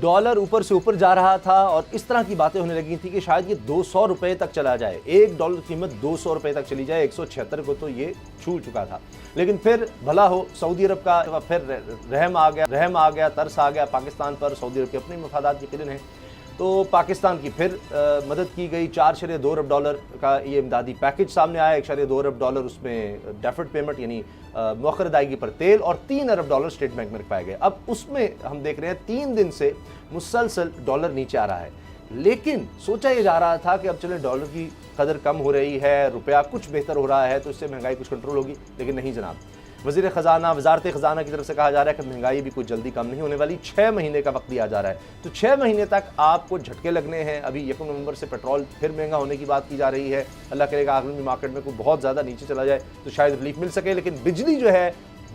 Speaker 4: ڈالر اوپر سے اوپر جا رہا تھا اور اس طرح کی باتیں ہونے لگی تھی کہ شاید یہ 200 روپے تک چلا جائے، ایک ڈالر قیمت 200 روپے تک چلی جائے، 176 کو تو یہ چھو چکا تھا۔ لیکن پھر بھلا ہو، سعودی عرب کا پھر رحم آ گیا، ترس آ گیا پاکستان پر۔ سعودی عرب کے اپنے مفادات یقیناً ہیں، تو پاکستان کی پھر مدد کی گئی۔ 4.2 ارب ڈالر کا یہ امدادی پیکج سامنے آیا، 1.2 ارب ڈالر اس میں ڈیفرڈ پیمنٹ یعنی مؤخر ادائیگی پر تیل، اور 3 ارب ڈالر اسٹیٹ بینک میں رکھوائے گئے۔ اب اس میں ہم دیکھ رہے ہیں 3 دن سے مسلسل ڈالر نیچے آ رہا ہے، لیکن سوچا یہ جا رہا تھا کہ اب چلے ڈالر کی قدر کم ہو رہی ہے، روپیہ کچھ بہتر ہو رہا ہے تو اس سے مہنگائی کچھ کنٹرول ہوگی، لیکن نہیں جناب۔ وزارت خزانہ کی طرف سے کہا جا رہا ہے کہ مہنگائی بھی کوئی جلدی کم نہیں ہونے والی، 6 مہینے کا وقت دیا جا رہا ہے، تو 6 مہینے تک آپ کو جھٹکے لگنے ہیں۔ ابھی 1 نومبر سے پیٹرول پھر مہنگا ہونے کی بات کی جا رہی ہے، اللہ کرے گا عالمی مارکیٹ میں کوئی بہت زیادہ نیچے چلا جائے تو شاید ریلیف مل سکے، لیکن بجلی جو ہے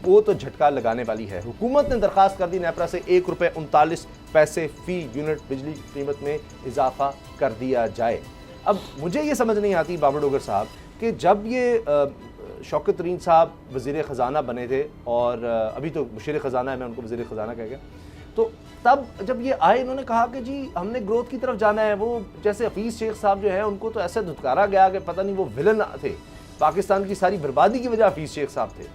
Speaker 4: وہ تو جھٹکا لگانے والی ہے۔ حکومت نے درخواست کر دی نیپرا سے 1.39 روپے فی یونٹ بجلی کی قیمت میں اضافہ کر دیا جائے۔ اب مجھے یہ سمجھ نہیں آتی بابر ڈوگر صاحب کہ جب یہ شوکت ترین صاحب وزیر خزانہ بنے تھے، اور ابھی تو مشیر خزانہ ہے، میں ان کو وزیر خزانہ کہہ گیا، تو تب جب یہ آئے انہوں نے کہا کہ جی ہم نے گروتھ کی طرف جانا ہے۔ وہ جیسے حفیظ شیخ صاحب جو ہے ان کو تو ایسے دھتکارا گیا کہ پتہ نہیں وہ ولن تھے، پاکستان کی ساری بربادی کی وجہ حفیظ شیخ صاحب تھے،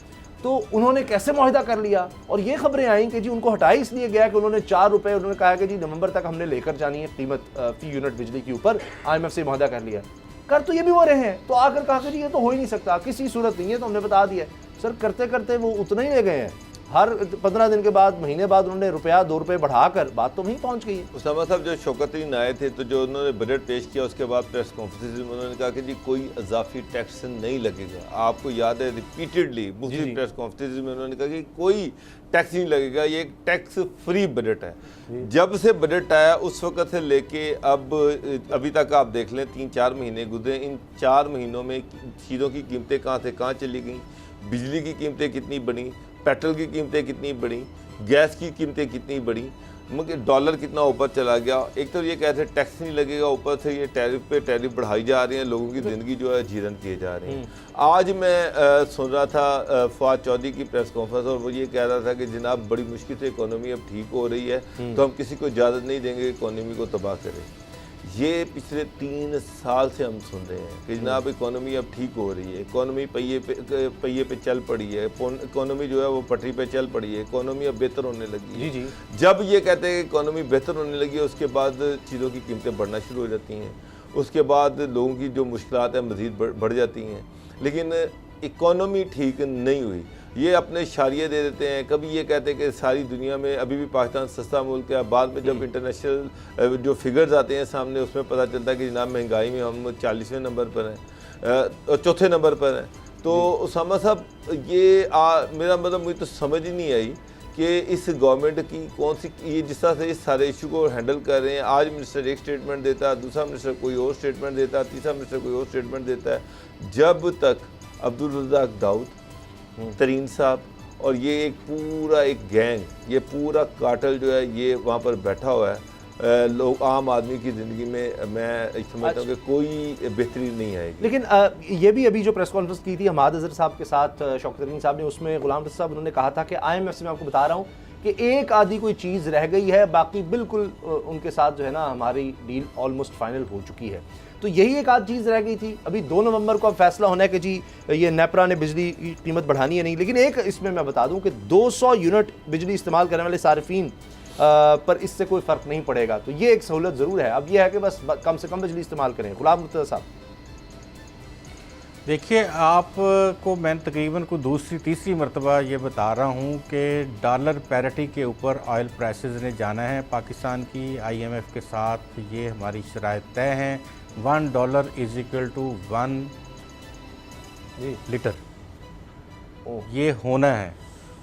Speaker 4: تو انہوں نے کیسے معاہدہ کر لیا؟ اور یہ خبریں آئیں کہ جی ان کو ہٹائی اس لیے گیا کہ انہوں نے 4 روپے انہوں نے کہا کہ جی نومبر تک ہم نے لے کر جانی ہے قیمت فی یونٹ بجلی کے اوپر، IMF سے معاہدہ کر لیا۔ کر تو یہ بھی وہ رہے ہیں، تو آ کر کہا کہ جی یہ تو ہو ہی نہیں سکتا، کسی صورت نہیں ہے، تو ہم نے بتا دیا۔ سر کرتے کرتے وہ اتنا ہی لے گئے ہیں، ہر 15 دن کے بعد، مہینے بعد انہوں نے روپیہ 2 روپے بڑھا کر بات تو وہیں پہنچ گئی ہے۔
Speaker 3: اسامہ صاحب جب شوکت ترین آئے تھے تو جو انہوں نے بجٹ پیش کیا اس کے بعد پریس کانفرنس میں انہوں نے کہا کہ جی کوئی اضافی ٹیکس نہیں لگے گا۔ آپ کو یاد ہے ریپیٹڈلی مختلف پریس کانفرنس میں انہوں نے کہا کہ کوئی ٹیکس نہیں لگے گا، یہ ایک ٹیکس فری بجٹ ہے۔ جب سے بجٹ آیا اس وقت سے لے کے ابھی تک آپ دیکھ لیں 3-4 مہینے گزرے، ان 4 مہینوں میں چیزوں کی قیمتیں کہاں سے کہاں چلی گئیں، بجلی کی قیمتیں کتنی بڑھیں، پیٹرول کی قیمتیں کتنی بڑھیں، گیس کی قیمتیں کتنی بڑھیں، مگر ڈالر کتنا اوپر چلا گیا۔ ایک تو یہ کہتے ہیں ٹیکس نہیں لگے گا، اوپر سے یہ ٹیرف پہ ٹیرف بڑھائی جا رہی ہیں، لوگوں کی زندگی جو ہے جیرن کیے جا رہے ہیں۔ آج میں سن رہا تھا فواد چودھری کی پریس کانفرنس، اور وہ یہ کہہ رہا تھا کہ جناب بڑی مشکل سے اکانومی اب ٹھیک ہو رہی ہے، تو ہم کسی کو اجازت نہیں دیں گے اکانومی کو تباہ کرے۔ یہ پچھلے 3 سال سے ہم سن رہے ہیں کہ جناب اکانومی اب ٹھیک ہو رہی ہے، اکانومی پہیے پہ چل پڑی ہے، اکانومی جو ہے وہ پٹری پہ چل پڑی ہے، اکانومی اب بہتر ہونے لگی ہے۔ جب یہ کہتے ہیں کہ اکانومی بہتر ہونے لگی ہے، اس کے بعد چیزوں کی قیمتیں بڑھنا شروع ہو جاتی ہیں، اس کے بعد لوگوں کی جو مشکلات ہیں مزید بڑھ جاتی ہیں۔ لیکن اکانومی ٹھیک نہیں ہوئی، یہ اپنے اشاریے دے دیتے ہیں، کبھی یہ کہتے ہیں کہ ساری دنیا میں ابھی بھی پاکستان سستا ملک ہے، بعد میں جب انٹرنیشنل جو فگرز آتے ہیں سامنے اس میں پتہ چلتا ہے کہ جناب مہنگائی میں ہم 40ویں نمبر پر ہیں اور 4تھے نمبر پر ہیں۔ تو اسامہ صاحب یہ میرا مطلب مجھے تو سمجھ ہی نہیں آئی کہ اس گورنمنٹ کی کون سی، یہ جس طرح سے اس سارے ایشو کو ہینڈل کر رہے ہیں۔ آج منسٹر ایک سٹیٹمنٹ دیتا ہے، دوسرا منسٹر کوئی اور سٹیٹمنٹ دیتا ہے، تیسرا منسٹر کوئی اور سٹیٹمنٹ دیتا ہے۔ جب تک عبدالرزاق داؤد ترین صاحب اور یہ ایک پورا ایک گینگ، یہ پورا کارٹل جو ہے یہ وہاں پر بیٹھا ہوا ہے، لوگ عام آدمی کی زندگی میں میں سمجھتا ہوں کہ کوئی بہتری نہیں آئے گی۔
Speaker 4: لیکن یہ بھی ابھی جو پریس کانفرنس کی تھی حماد اظہر صاحب کے ساتھ شوکت ترین صاحب نے، اس میں غلام رضا صاحب انہوں نے کہا تھا کہ IMF سے میں آپ کو بتا رہا ہوں کہ ایک آدھی کوئی چیز رہ گئی ہے، باقی بالکل ان کے ساتھ جو ہے نا ہماری ڈیل آلموسٹ فائنل ہو چکی ہے۔ تو یہی ایک آدھ چیز رہ گئی تھی۔ ابھی 2 نومبر کو اب فیصلہ ہونا ہے کہ جی یہ نیپرا نے بجلی کی قیمت بڑھانی ہے نہیں، لیکن ایک اس میں بتا دوں کہ 200 یونٹ بجلی استعمال کرنے والے صارفین پر اس سے کوئی فرق نہیں پڑے گا. تو یہ ایک سہولت ضرور ہے. اب یہ ہے کہ بس کم سے کم بجلی استعمال کریں. غلام مرتضیٰ صاحب
Speaker 2: دیکھیے آپ کو میں تقریباً کو دوسری تیسری مرتبہ یہ بتا رہا ہوں کہ ڈالر پیرٹی کے اوپر آئل پرائسز نے جانا ہے پاکستان کی. IMF کے ساتھ یہ ہماری شرائط طے ہیں. $1 = 1 لیٹر یہ ہونا ہے,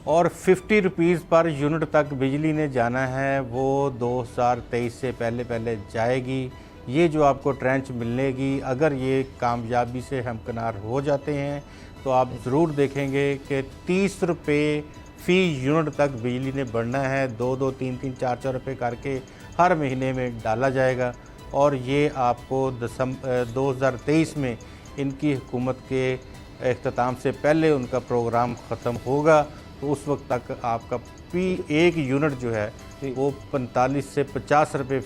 Speaker 2: اور 50 روپیز پر یونٹ تک بجلی نے جانا ہے. وہ 2023 سے پہلے جائے گی. یہ جو آپ کو ٹرینچ ملنے گی, اگر یہ کامیابی سے ہمکنار ہو جاتے ہیں تو آپ ضرور دیکھیں گے کہ 30 روپے فی یونٹ تک بجلی نے بڑھنا ہے. 2 3 4 روپے کر کے ہر مہینے میں ڈالا جائے گا, اور یہ آپ کو 2023 میں ان کی حکومت کے اختتام سے پہلے ان کا پروگرام ختم ہوگا. تو اس وقت تک آپ کا ایک یونٹ جو ہے وہ 45 سے 50 روپے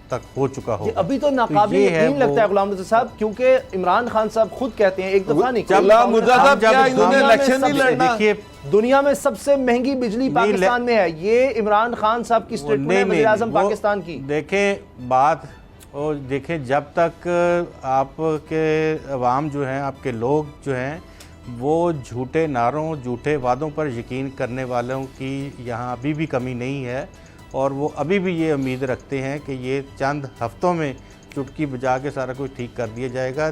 Speaker 2: تک ہو چکا ہوگا.
Speaker 4: ابھی تو ناقابل یقین لگتا ہے غلام مرتضیٰ صاحب, کیونکہ عمران خان صاحب خود کہتے ہیں ایک دفعہ نہیں,
Speaker 3: غلام مرتضیٰ صاحب کیا انہوں نے الیکشن نہیں لڑنا؟
Speaker 2: دیکھیے
Speaker 4: دنیا میں سب سے مہنگی بجلی پاکستان میں ہے. یہ عمران خان صاحب کی سٹیٹمنٹ ہے, وزیر اعظم پاکستان کی.
Speaker 2: دیکھیں بات دیکھیں, جب تک آپ کے عوام جو ہیں, آپ کے لوگ جو ہیں, وہ جھوٹے نعروں جھوٹے وعدوں پر یقین کرنے والوں کی یہاں ابھی بھی کمی نہیں ہے, اور وہ ابھی بھی یہ امید رکھتے ہیں کہ یہ چند ہفتوں میں چٹکی بجا کے سارا کچھ ٹھیک کر دیا جائے گا.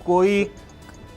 Speaker 2: کوئی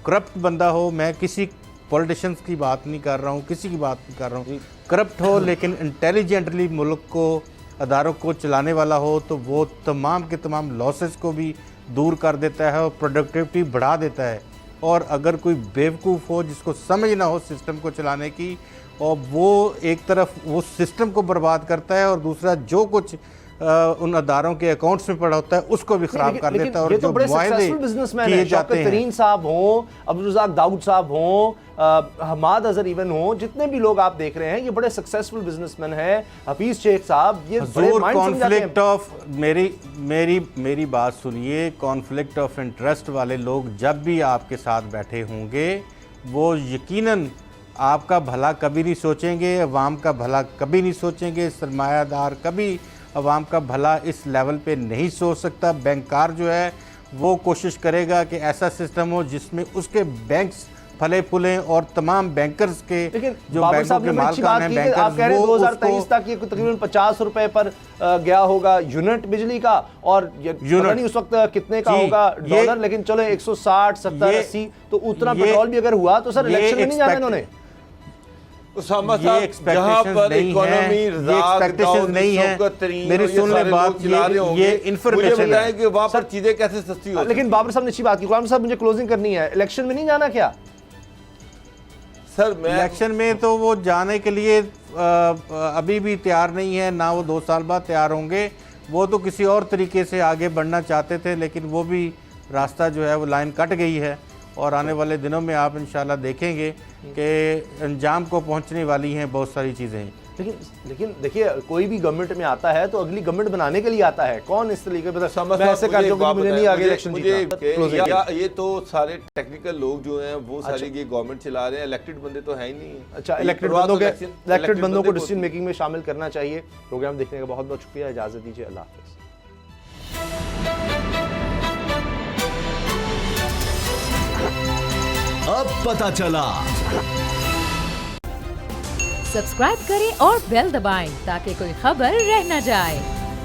Speaker 2: کرپٹ بندہ ہو, میں کسی پولیٹیشنز کی بات نہیں کر رہا ہوں, کسی کی بات نہیں کر رہا ہوں, کرپٹ ہو لیکن انٹیلیجنٹلی ملک کو اداروں کو چلانے والا ہو, تو وہ تمام کے تمام لاسز کو بھی دور کر دیتا ہے اور پروڈکٹیوٹی بڑھا دیتا ہے. اور اگر کوئی بیوقوف ہو جس کو سمجھ نہ ہو سسٹم کو چلانے کی, اور وہ ایک طرف وہ سسٹم کو برباد کرتا ہے, اور دوسرا جو کچھ ان اداروں کے اکاؤنٹس میں پڑا ہوتا ہے اس کو بھی خراب کر دیتا ہے. اور
Speaker 4: یہ تو
Speaker 2: جو
Speaker 4: بڑے
Speaker 2: معاہدے
Speaker 4: سکسیسفل بزنس مین
Speaker 2: کیے
Speaker 4: ہیں,
Speaker 2: جاتے
Speaker 4: شوکت
Speaker 2: ہیں,
Speaker 4: ترین صاحب ہوں, عبدالرزاق داؤد صاحب ہوں, حماد اظہر ایون ہوں, جتنے بھی لوگ آپ دیکھ رہے ہیں یہ بڑے سکسیسفل بزنس مین ہیں. حفیظ شیخ صاحب یہ بڑے
Speaker 2: حضور
Speaker 4: مائنڈ سمجھاتے ہیں.
Speaker 2: کانفلکٹ آف میری بات سنیے, کانفلکٹ آف انٹرسٹ والے لوگ جب بھی آپ کے ساتھ بیٹھے ہوں گے وہ یقیناً آپ کا بھلا کبھی نہیں سوچیں گے, عوام کا بھلا کبھی نہیں سوچیں گے. سرمایہ دار کبھی عوام کا بھلا اس لیول پہ نہیں سوچ سکتا. بینکار جو ہے وہ کوشش کرے گا کہ ایسا سسٹم ہو جس میں اس کے بینکس پھلے پھولیں, اور تمام بینکرز کے جو بینکوں کے مالکان ہیں بینکرز,
Speaker 4: آپ کہہ رہے ہیں 2023 تک یہ تقریباً 50 روپے پر گیا ہوگا یونٹ بجلی کا, اور پتہ نہیں اس وقت کتنے کا ہوگا ڈالر, لیکن چلو 160 70 80 تو اتنا پیٹرول بھی اگر ہوا تو سر الیکشن میں نہیں جانا انہوں نے.
Speaker 3: اسامہ صاحب جہاں پر اکانومی رزاق داؤد شوکت ترین
Speaker 2: میری سن لیں بات, یہ انفارمیشن
Speaker 3: مجھے بتائیں کہ وہاں پر چیزیں کیسے سستی ہوتی ہیں.
Speaker 4: لیکن بابر صاحب نے اچھی بات کی. غلام صاحب مجھے کلوزنگ کرنی ہے, الیکشن میں نہیں جانا کیا
Speaker 3: سر؟ میں
Speaker 2: الیکشن میں تو وہ جانے کے لیے ابھی بھی تیار نہیں ہے, نہ وہ 2 سال بعد تیار ہوں گے. وہ تو کسی اور طریقے سے آگے بڑھنا چاہتے تھے, لیکن وہ بھی راستہ جو ہے وہ لائن کٹ گئی ہے, اور آنے والے دنوں میں آپ انشاءاللہ دیکھیں گے کہ انجام کو پہنچنے والی ہیں بہت ساری چیزیں.
Speaker 4: لیکن دیکھیے کوئی بھی گورنمنٹ میں آتا ہے تو اگلی گورنمنٹ بنانے کے لیے آتا ہے. کون اس طریقے پہ میں ایسے کر جو مجھے نہیں آگے الیکشن جیتنا.
Speaker 3: یہ تو سارے ٹیکنیکل لوگ جو ہیں وہ ساری یہ گورنمنٹ چلا رہے ہیں, الیکٹڈ بندے تو ہیں ہی نہیں.
Speaker 4: اچھا, الیکٹڈ بندوں کو ڈیسیژن میکنگ میں شامل کرنا چاہیے. پروگرام دیکھنے کا بہت بہت شکریہ, اجازت دیجیے, اللہ حافظ.
Speaker 5: اب پتہ چلا.
Speaker 6: سبسکرائب کریں اور بیل دبائیں تاکہ کوئی خبر رہ نہ جائے.